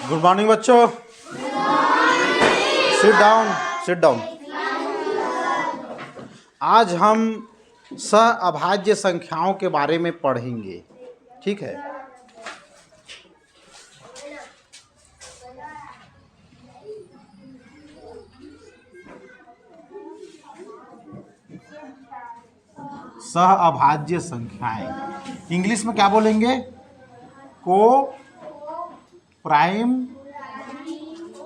Good morning बच्चों। Sit down, sit down. आज हम सहअभाज्य संख्याओं के बारे में पढ़ेंगे, ठीक है। सहअभाज्य संख्याएं इंग्लिश में क्या बोलेंगे? को प्राइम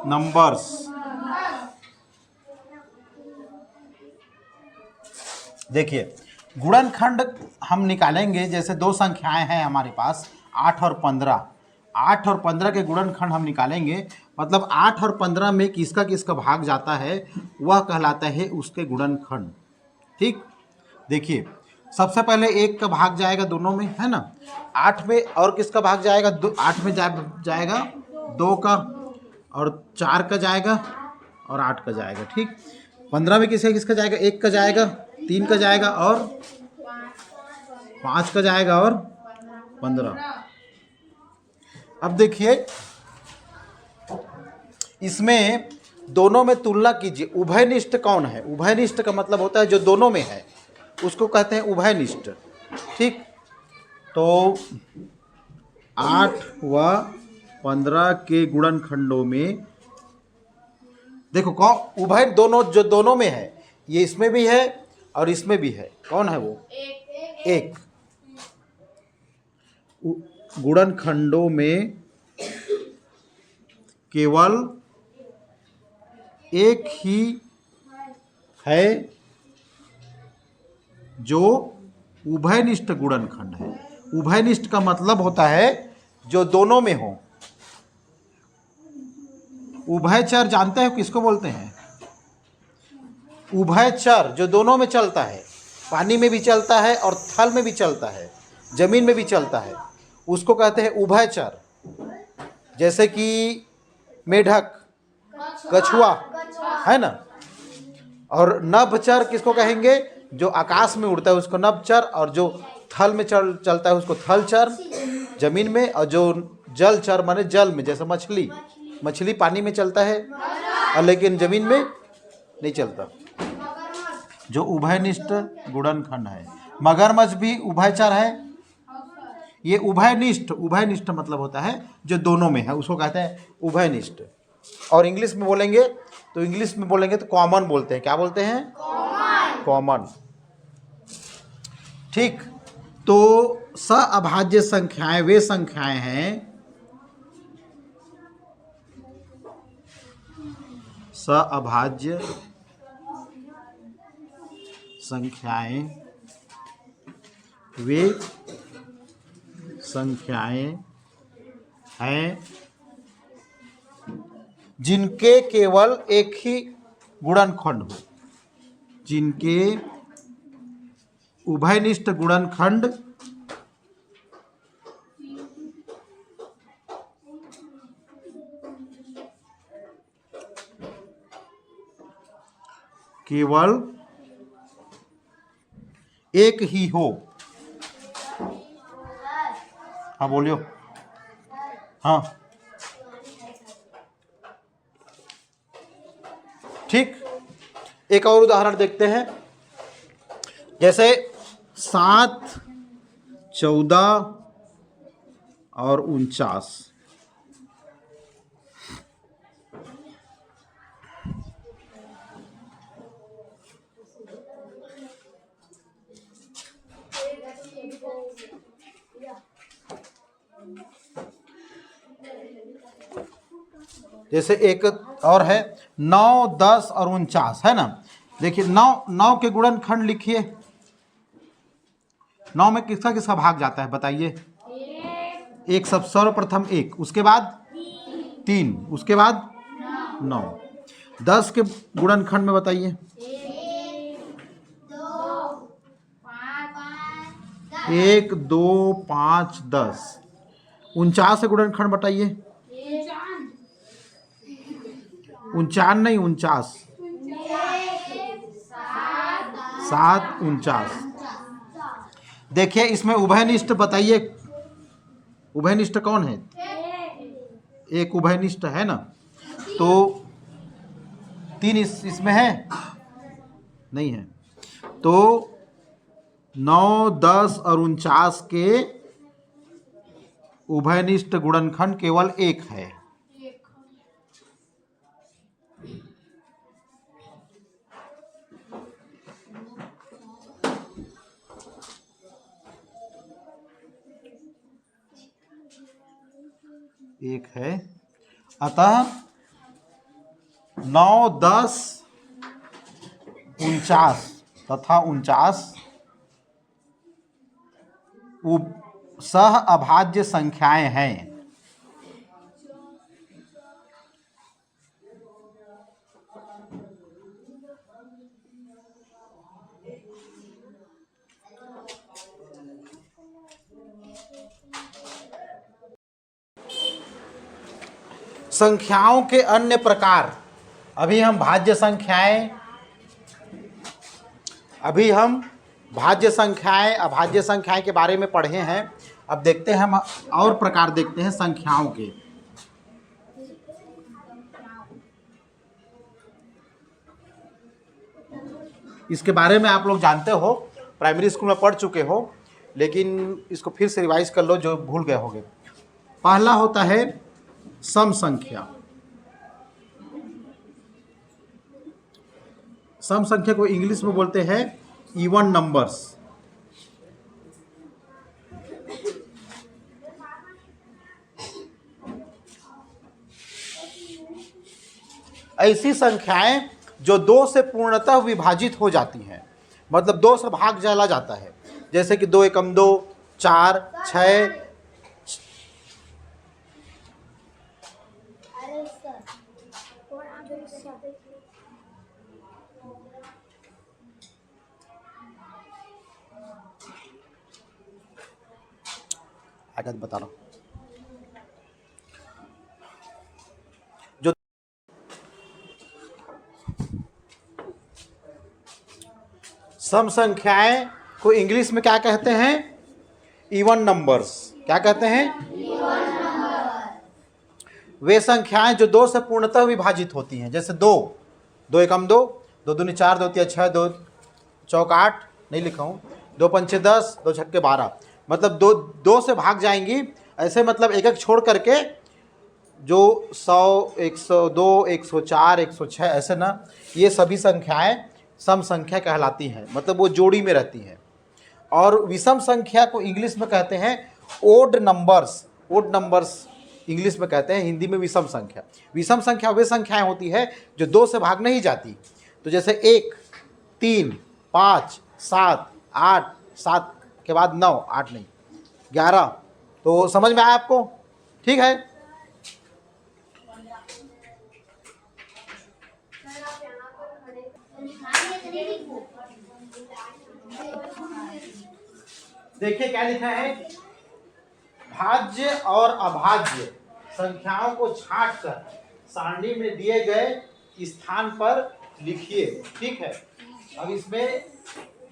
नंबर्स। देखिए, गुणनखंड हम निकालेंगे। जैसे दो संख्याएं हैं हमारे पास 8 और 15। 8 और 15 के गुणनखंड हम निकालेंगे, मतलब 8 और 15 में किसका किसका भाग जाता है वह कहलाता है उसके गुणनखंड, ठीक। देखिए, सबसे पहले 1 का भाग जाएगा दोनों में, है ना। 8 में और किसका भाग जाएगा? 8 में जाएगा 2 का, और 4 का जाएगा, और 8 का जाएगा, ठीक। 15 में किसका जाएगा? 1 का जाएगा, 3 का जाएगा, और 5 का जाएगा, और 15। अब देखिए, इसमें दोनों में तुलना कीजिए। उभयनिष्ठ कौन है? उभयनिष्ठ का मतलब होता है जो दोनों में है, उसको कहते हैं उभयनिष्ठ, ठीक। तो 8 व 15 के गुणनखंडों में देखो कौन उभय, दोनों जो दोनों में है, ये इसमें भी है और इसमें भी है। कौन है वो? एक। गुणनखंडों में केवल एक ही है जो उभयनिष्ठ गुणनखंड है। उभयनिष्ठ का मतलब होता है जो दोनों में हो। उभयचर जानते हो किसको बोलते हैं? उभयचर जो दोनों में चलता है, पानी में भी चलता है और थल में भी चलता है, जमीन में भी चलता है, उसको कहते हैं उभयचर। जैसे कि मेढक, कछुआ, है ना। और नभचर किसको कहेंगे? जो आकाश में उड़ता है उसको नभचर, और जो थल में चलता है उसको थलचर, जमीन में। और जो जलचर माने जल में, जैसे मछली पानी में चलता है और लेकिन जमीन में नहीं चलता, जो उभयनिष्ठ गुणनखंड है। मगरमच्छ भी उभयचर है। ये उभयनिष्ठ मतलब होता है जो दोनों में है, उसको कहते हैं उभयनिष्ठ। और इंग्लिश में बोलेंगे तो कॉमन बोलते हैं। क्या बोलते हैं? कॉमन, ठीक। तो सहअभाज्य संख्याएं वे संख्याएं हैं, सहअभाज्य संख्याएं वे संख्याएं हैं जिनके केवल एक ही गुणनखंड हो, जिनके उभयनिष्ठ गुणनखंड केवल एक ही हो। हाँ बोलियो। हाँ, ठीक। एक और उदाहरण देखते हैं। जैसे 7, 14 और 49। जैसे एक और है 9, 10 और 49, है ना। देखिए 9 के गुणनखंड लिखिए। 9 में किसका किसका भाग जाता है बताइए? एक। सब सर्वप्रथम 1, उसके बाद 3, उसके बाद 9। 10 के गुणनखंड में बताइए? 1, 2, 5, 10। 49 के गुणनखंड बताइए? 49 नहीं, 49। 7, 49। देखिए इसमें उभयनिष्ठ बताइए उभयनिष्ठ कौन है? एक उभयनिष्ठ है ना। तो 3 इसमें है नहीं है। तो 9, 10 और 49 के उभयनिष्ठ गुणनखंड केवल 1 है। एक है। अतः 9, 10, 49 तथा 49 सह अभाज्य संख्याएं हैं। संख्याओं के अन्य प्रकार। अभी हम भाज्य संख्याएं अभाज्य संख्याएं के बारे में पढ़े हैं। अब देखते हैं हम और प्रकार देखते हैं संख्याओं के। इसके बारे में आप लोग जानते हो, प्राइमरी स्कूल में पढ़ चुके हो, लेकिन इसको फिर से रिवाइज कर लो जो भूल गए होंगे। पहला होता है सम संख्या। सम संख्या को इंग्लिश में बोलते हैं इवन नंबर्स। ऐसी संख्याएं जो 2 से पूर्णतः विभाजित हो जाती हैं, मतलब 2 से भाग चला जाता है, जैसे कि 2 एकम 2, 4, 6। आगे बता रहा हूं। जो सम संख्याएं को इंग्लिश में क्या कहते हैं? Even numbers. क्या कहते हैं? Even number. वे संख्याएं जो 2 से पूर्णतः विभाजित होती हैं, जैसे 2 एकम 2, 2 दूनी 4, 2 तिया 6, 2 चौक 8, नहीं लिखा हूँ, 2 पंचे 10, 2 छक्के 12, मतलब 2 से भाग जाएंगी। ऐसे मतलब एक एक छोड़ करके जो 100, 102, 104, 106 ऐसे ना, ये सभी संख्याएं सम संख्या कहलाती हैं, मतलब वो जोड़ी में रहती हैं। और विषम संख्या को इंग्लिश में कहते हैं odd numbers. Odd numbers English में कहते हैं, हिंदी में विषम संख्या। विषम संख्या वे संख्याएं होती है जो 2 से भाग नहीं जाती। तो जैसे 1, 3, 5, 7, 8, 7 के बाद 9, 8 नहीं 11। तो समझ में आया आपको? ठीक है। देखिए क्या लिखा है, भाज्य और अभाज्य संख्याओं को छांटकर सारणी में दिए गए स्थान पर लिखिए। ठीक है। अब इसमें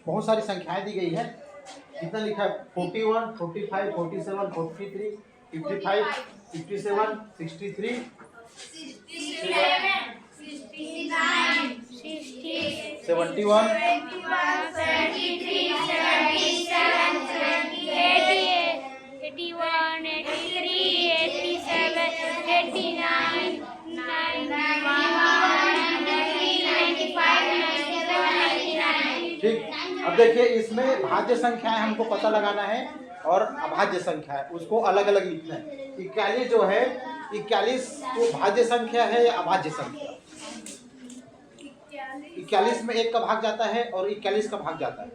बहुत सारी संख्याएं दी गई है। कितना लिखा है? 41, 45, 47, 43, 55, 57, 63, 71, ठीक। अब देखिए इसमें भाज्य संख्याएं हमको पता लगाना है और अभाज्य संख्या है, उसको अलग अलग लिखना है। 41 जो है, 41 वो भाज्य संख्या है या अभाज्य संख्या? 41 में 1 का भाग जाता है और 41 का भाग जाता है,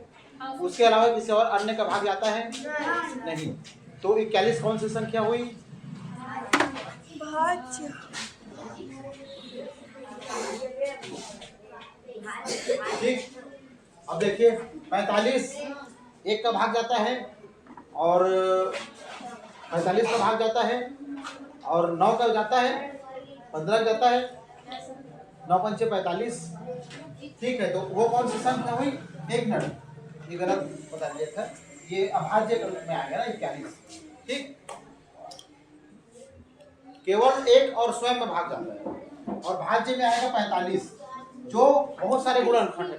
उसके अलावा किसी और अन्य का भाग जाता है नहीं। तो 41 कौन सी संख्या हुई? भाज्य। ठीक। अब देखिए 45 1 का भाग जाता है और 45 का भाग जाता है और 9 का जाता है, 15 का जाता है, 9 पंचे 45। ठीक है। तो वो कौन सी संख्या हुई? 1 मिनट, ये गलत बता दिया था, ये अभाज्य के रूप में आ गया ना 41। ठीक। केवल एक और स्वयं में भाग जाता है, और भाज्य में आएगा 45, जो बहुत सारे गुणनखंड है,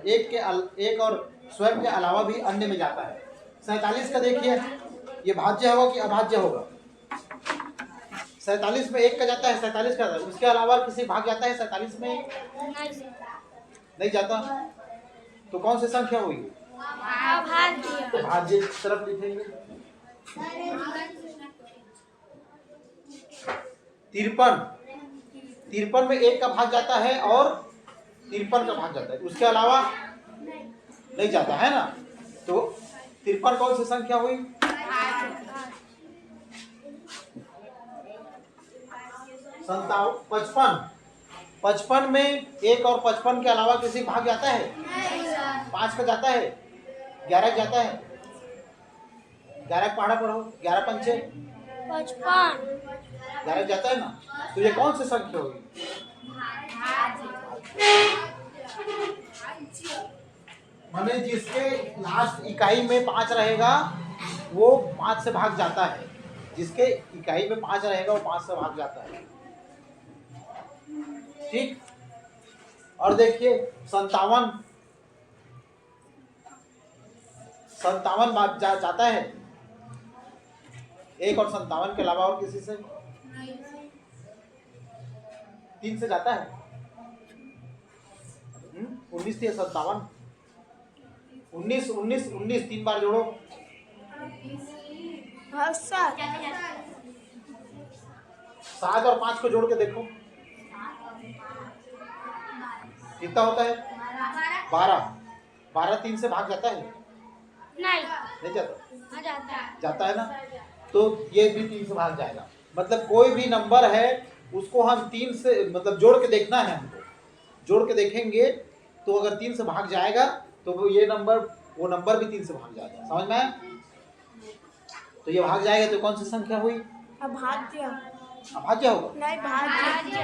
एक और स्वयं के अलावा भी अन्य में जाता है। 47 का देखिए, ये भाज्य होगा कि अभाज्य होगा? 47 में एक का जाता है, 47 का, उसके अलावा किसी भाग जाता है 47 में? नहीं जाता। तो कौन सी संख्या हुई? अभाज्य। भाज्य की तरफ लिखेंगे। 53 में एक का भाग जाता है और 53 का भाग जाता है, उसके अलावा नहीं जाता है ना। तो 53 कौन सी संख्या हुई? 55 में एक और 55 के अलावा किसी भाग जाता है? 5 का जाता है, 11 जाता है, 11 पढ़ा पढ़ो, 11 पंचे 55, 11 जाता है ना। तो ये कौन सी संख्या होगी? माने जिसके लास्ट इकाई में 5 रहेगा वो 5 से भाग जाता है, जिसके इकाई में 5 रहेगा वो 5 से भाग जाता है। ठीक। और देखिए 57 जाता है एक और 57 के अलावा और किसी से? 3 से जाता है। 19 थी 57, 19 3 बार जोड़ो। 7 और 5 को जोड़ के देखो कितना होता है? 12 3 से भाग जाता है? नहीं जाता। जाता है ना। तो ये भी 3 से भाग जाएगा। मतलब कोई भी नंबर है उसको हम 3 से मतलब जोड़ के देखना है हमको। जोड़ के देखेंगे तो अगर 3 से भाग जाएगा तो वो नंबर भी 3 से भाग जाएगा। समझ में आया? तो ये भाग जाएगा तो कौन सी संख्या हुई? अभाज्य। अभाज्य होगा? नहीं, भाज्य।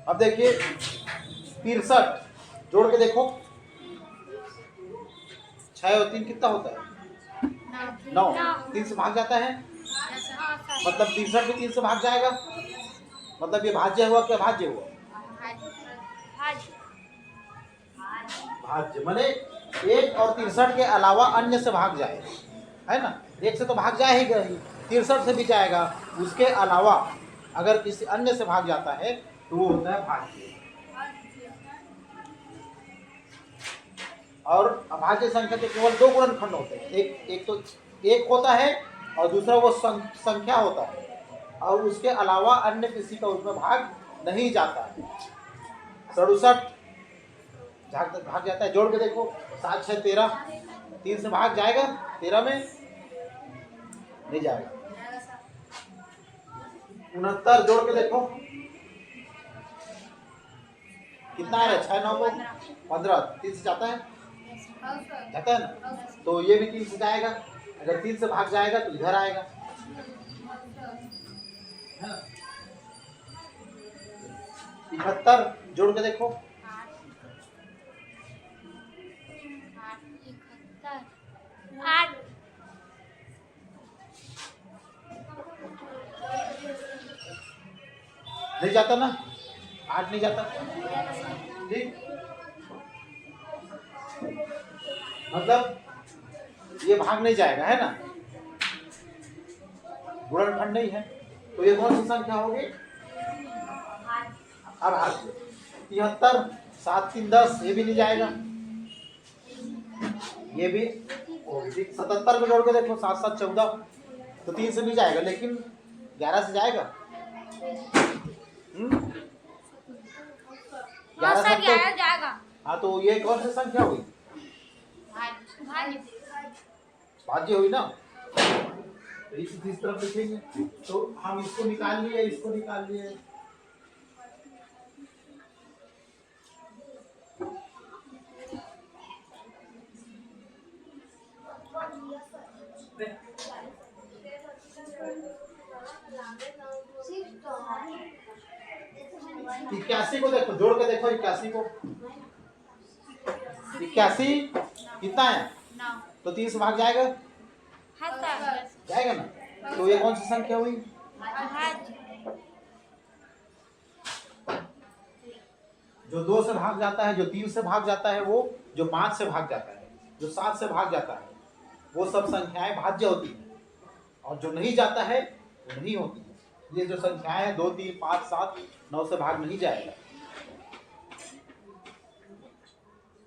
अब देखिए 63 जोड़ के देखो, 6 और 3 कितना होता है? 9। 3 से भाग जाता है, मतलब 63 भी 3 से भाग जाएगा। मतलब ये भाज्य हुआ कि अभाज्य हुआ? भाज्य माने 1 और 63 के अलावा अन्य से भाग जाए, है ना। 1 से तो भाग जाएगा ही, 63 से भी जाएगा, उसके अलावा अगर किसी अन्य से भाग जाता है तो वो होता है भाज्य। और अभाज्य संख्या के केवल 2 गुणनखंड होते हैं, एक तो एक होता है और दूसरा वो संख्या होता है, और उसके अलावा अन्य किसी का उसमें भाग नहीं जाता है। 67 भाग जाता है, जोड़ के देखो, 7 6 13, 3 से भाग जाएगा, 13 में नहीं जाएगा। 69 जोड़ के देखो कितना है? 6 9 को 15, 3 से जाता है? जाता है ना। तो ये भी 3 से जाएगा, अगर 3 से भाग जाएगा तो इधर आएगा, है ना। 71 जोड़ के देखो, 8, नहीं जाता ना, 8 नहीं जाता। ठीक, मतलब ये भाग नहीं जाएगा, है ना, गुणनखंड नहीं है। तो ये कौन सी संख्या होगी? अभाज्य। 73 7 3 10, ये भी नहीं जाएगा, ये भी। 77 को जोड़ के देखो, 7 7 14, तो 3 से नहीं जाएगा, लेकिन 11 से जाएगा। 11 जाएगा। हाँ, तो ये कौन सी संख्या हुई? भाज्य हुई ना। तो इस तरफ लिखेंगे, तो हम इसको निकाल लिए, इसको निकाल लिए। इक्यासी को देखो, जोड़ के देखो 81 को। 81 कितना है? तो 3 से भाग जाएगा, जाएगा ना। तो ये कौन सी संख्या हुई? अभाज्य। जो 2 से भाग जाता है, जो 3 से भाग जाता है, वो जो 5 से भाग जाता है, जो 7 से भाग जाता है, वो सब संख्याएं भाज्य होती हैं। और जो नहीं जाता है वो नहीं होती है। ये जो संख्याएं हैं 2, 3, 5, 7, 9 से भाग नहीं जाएगा।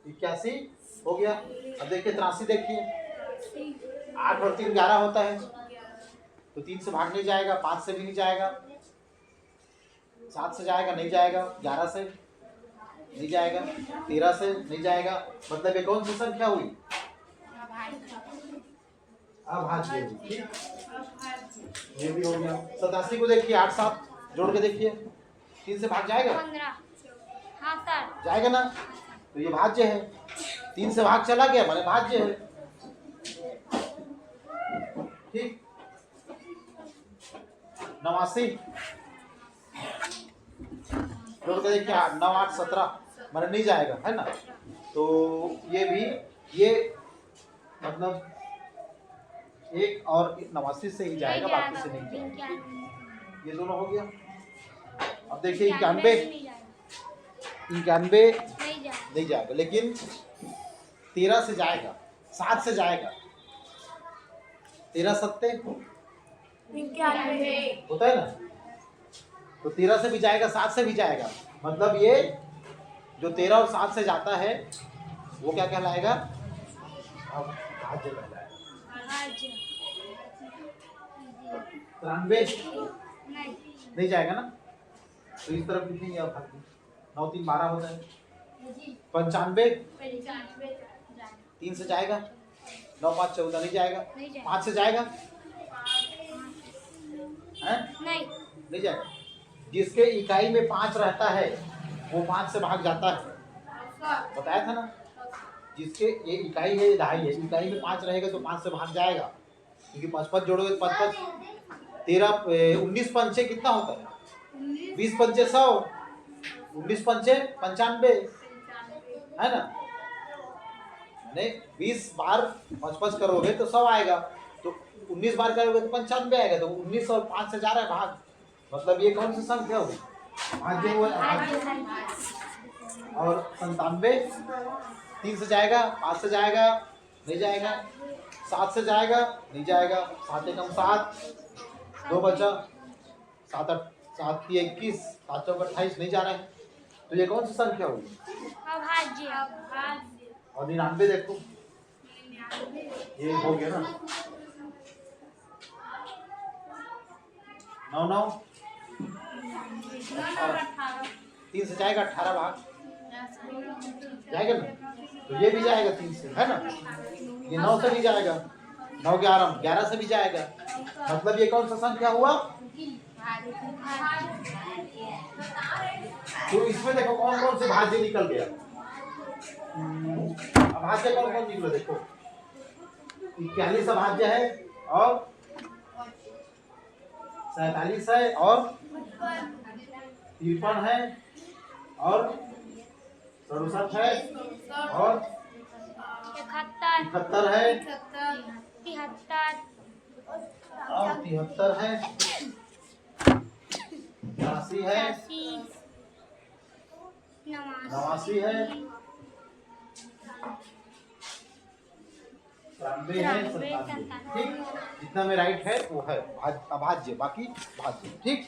81 हो गया। अब देखिए 83 देखिए, 8 और 3 11 होता है, तो 3 से भाग नहीं जाएगा, 5 से भी नहीं जाएगा, 7 से जाएगा नहीं जाएगा, 11 से नहीं जाएगा, 13 से नहीं जाएगा। मतलब ये कौन सी संख्या हुई? अभाज्य हुई। ठीक, ये भी हो गया। 87 को देखिए, 8 7 जोड़ के देखिए, 3 से भाग जाएगा? 15। हाँ सर। जाएगा ना, तो ये भाज्य है। 3 से भाग चला गया माने भाज्य है। ठीक, 89 जोड़ के देखिए, 9 8 17 माने नहीं जाएगा, है ना। तो ये भी, ये मतलब 1 और 89 से ही जाएगा, बाकी से नहीं जाएगा। ये दोनों हो गया। अब देखिए 91 नहीं जाएगा। नहीं जाएगा। नहीं जाएगा, लेकिन 13 से जाएगा, 7 से जाएगा। 13 सत्ते 91 होता है ना, तो 13 से भी जाएगा, 7 से भी जाएगा। मतलब ये जो 13 और 7 से जाता है वो क्या कहलाएगा? अब भाज्य कहलाएगा। अभाज्य। 93 नहीं। नहीं जाएगा ना, तो इस तरफ लिखेंगे अब भाज्य। 9 3 12 होता है। 95 3 से जाएगा, 9 5 14 नहीं जाएगा, नहीं जाएगा। 5 से जाएगा, हैं? नहीं। नहीं जाएगा। जिसके इकाई में 5 रहता है वो 5 से भाग जाता है, बताया था ना। जिसके ये इकाई है, ये दहाई है, इकाई में 5 रहेगा तो 5 से भाग जाएगा, क्योंकि 5 5 जोड़ोगे तो 5 5 13 19 पंचे कितना होता है? 20 पंचे 100, 19 पंचे 95, है ना। नहीं, 20 बार 5 5 करोगे तो 100 आएगा, तो 19 बार करोगे तो 95 आएगा, तो 19 और 5 से जा रहा है भाग। मतलब ये कौन सी संख्या हुई? भाज्य हुआ। और 97 3 से जाएगा, 5 से जाएगा नहीं जाएगा, 7 से जाएगा नहीं जाएगा, 7 एकम 7, 2 बचा, 7 7 21, 7 चौक 28 नहीं जा रहा है। तो ये कौन सी संख्या हुई? अभाज्य। और 99 देखो, ये हो गया ना। 9 9 3 से जाएगा, 18 भाग जाएगा ना, तो ये भी जाएगा 3 से, है ना। ये 9 से भी जाएगा, 9 11 11 से भी जाएगा। मतलब ये कौन सा संख्या हुआ? तो इसमें देखो कौन कौन से भाज्य निकल गया। अभाज्य कौन कौन निकला देखो, 41 अभाज्य है, और 47 है, और 53 है, और 67 है, और 71 है, 73 और 73 है, 83 है, 89 है, 93 है, 97। ठीक, जितना में राइट है वो है अभाज्य, बाकी भाज्य। ठीक।